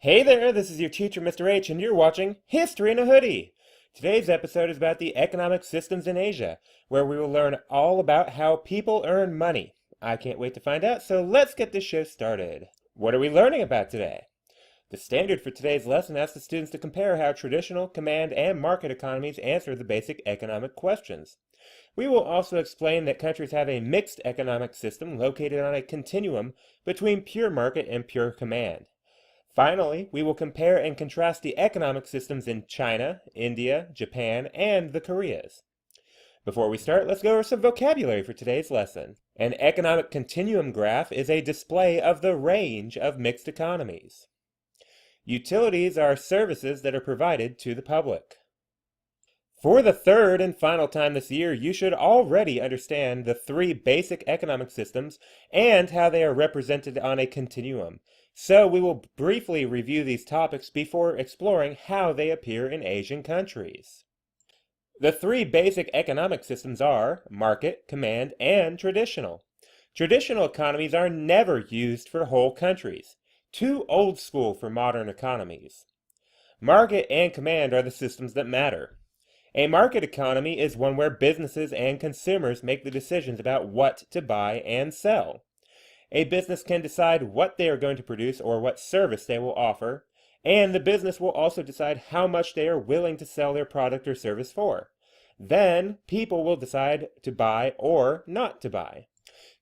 Hey there, this is your teacher, Mr. H, and you're watching History in a Hoodie. Today's episode is about the economic systems in Asia, where we will learn all about how people earn money. I can't wait to find out, so let's get this show started. What are we learning about today? The standard for today's lesson asks the students to compare how traditional, command, and market economies answer the basic economic questions. We will also explain that countries have a mixed economic system located on a continuum between pure market and pure command. Finally, we will compare and contrast the economic systems in China, India, Japan, and the Koreas. Before we start, let's go over some vocabulary for today's lesson. An economic continuum graph is a display of the range of mixed economies. Utilities are services that are provided to the public. For the third and final time this year, you should already understand the three basic economic systems and how they are represented on a continuum. So we will briefly review these topics before exploring how they appear in Asian countries. The three basic economic systems are market, command, and traditional. Traditional economies are never used for whole countries. Too old school for modern economies. Market and command are the systems that matter. A market economy is one where businesses and consumers make the decisions about what to buy and sell. A business can decide what they are going to produce or what service they will offer, and the business will also decide how much they are willing to sell their product or service for. Then, people will decide to buy or not to buy.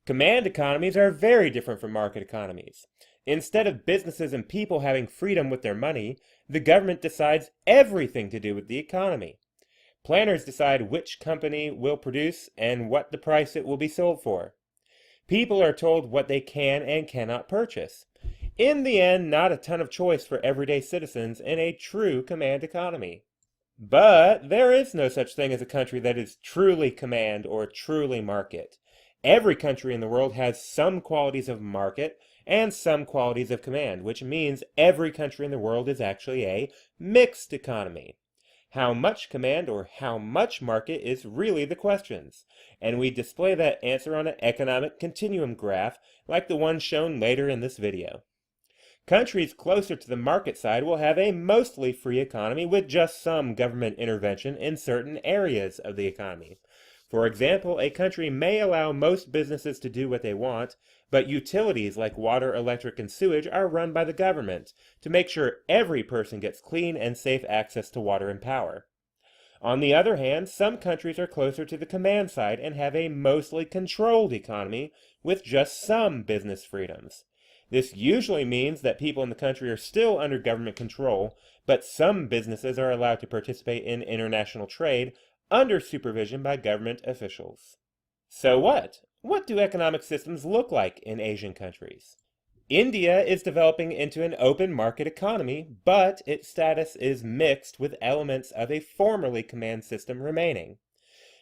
Command economies are very different from market economies. Instead of businesses and people having freedom with their money, the government decides everything to do with the economy. Planners decide which company will produce and what the price it will be sold for. People are told what they can and cannot purchase. In the end, not a ton of choice for everyday citizens in a true command economy. But there is no such thing as a country that is truly command or truly market. Every country in the world has some qualities of market and some qualities of command, which means every country in the world is actually a mixed economy. How much command or how much market is really the questions, and we display that answer on an economic continuum graph like the one shown later in this video. Countries closer to the market side will have a mostly free economy with just some government intervention in certain areas of the economy. For example, a country may allow most businesses to do what they want, but utilities like water, electric, and sewage are run by the government to make sure every person gets clean and safe access to water and power. On the other hand, some countries are closer to the command side and have a mostly controlled economy with just some business freedoms. This usually means that people in the country are still under government control, but some businesses are allowed to participate in international trade under supervision by government officials. So what? What do economic systems look like in Asian countries? India is developing into an open market economy, but its status is mixed with elements of a formerly command system remaining.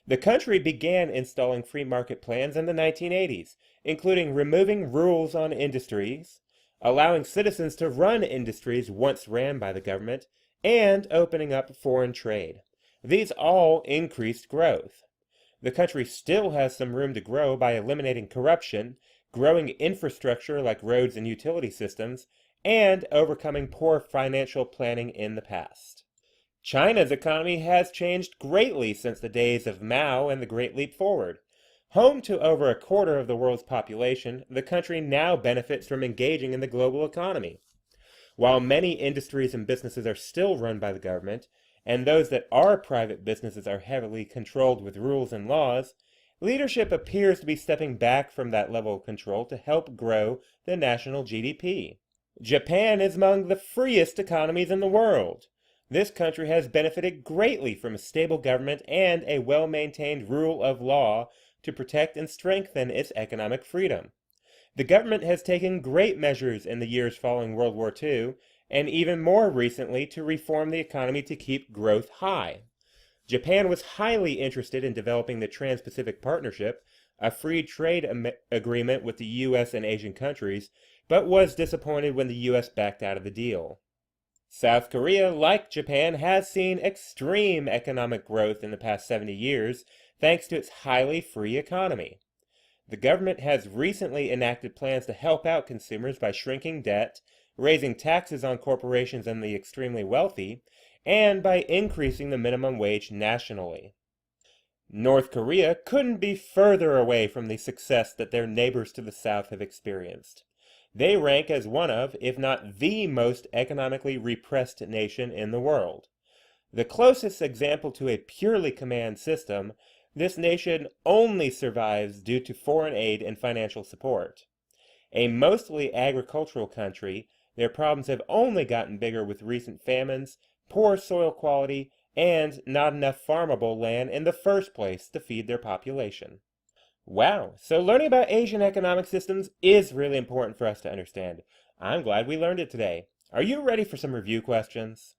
The country began installing free market plans in the 1980s, including removing rules on industries, allowing citizens to run industries once ran by the government, and opening up foreign trade. These all increased growth. The country still has some room to grow by eliminating corruption, growing infrastructure like roads and utility systems, and overcoming poor financial planning in the past. China's economy has changed greatly since the days of Mao and the Great Leap Forward. Home to over a quarter of the world's population, the country now benefits from engaging in the global economy. While many industries and businesses are still run by the government, and those that are private businesses are heavily controlled with rules and laws, leadership appears to be stepping back from that level of control to help grow the national GDP. Japan is among the freest economies in the world. This country has benefited greatly from a stable government and a well-maintained rule of law to protect and strengthen its economic freedom. The government has taken great measures in the years following World War II, and even more recently to reform the economy to keep growth high. Japan was highly interested in developing the Trans-Pacific Partnership, a free trade agreement with the U.S. and Asian countries, but was disappointed when the U.S. backed out of the deal. South Korea, like Japan, has seen extreme economic growth in the past 70 years, thanks to its highly free economy. The government has recently enacted plans to help out consumers by shrinking debt, raising taxes on corporations and the extremely wealthy, and by increasing the minimum wage nationally. North Korea couldn't be further away from the success that their neighbors to the south have experienced. They rank as one of, if not the most economically repressed nation in the world. The closest example to a purely command system, this nation only survives due to foreign aid and financial support. A mostly agricultural country, their problems have only gotten bigger with recent famines, poor soil quality, and not enough farmable land in the first place to feed their population. Wow, so learning about Asian economic systems is really important for us to understand. I'm glad we learned it today. Are you ready for some review questions?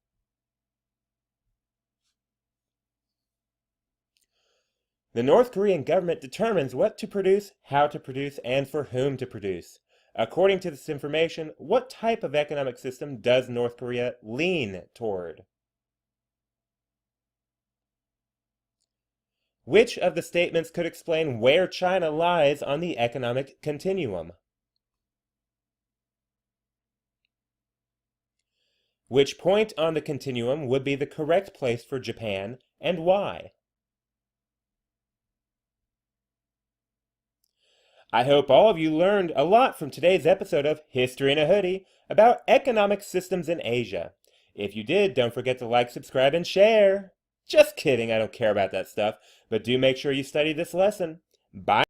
The North Korean government determines what to produce, how to produce, and for whom to produce. According to this information, what type of economic system does North Korea lean toward? Which of the statements could explain where China lies on the economic continuum? Which point on the continuum would be the correct place for Japan, and why? I hope all of you learned a lot from today's episode of History in a Hoodie about economic systems in Asia. If you did, don't forget to like, subscribe, and share. Just kidding, I don't care about that stuff, but do make sure you study this lesson. Bye.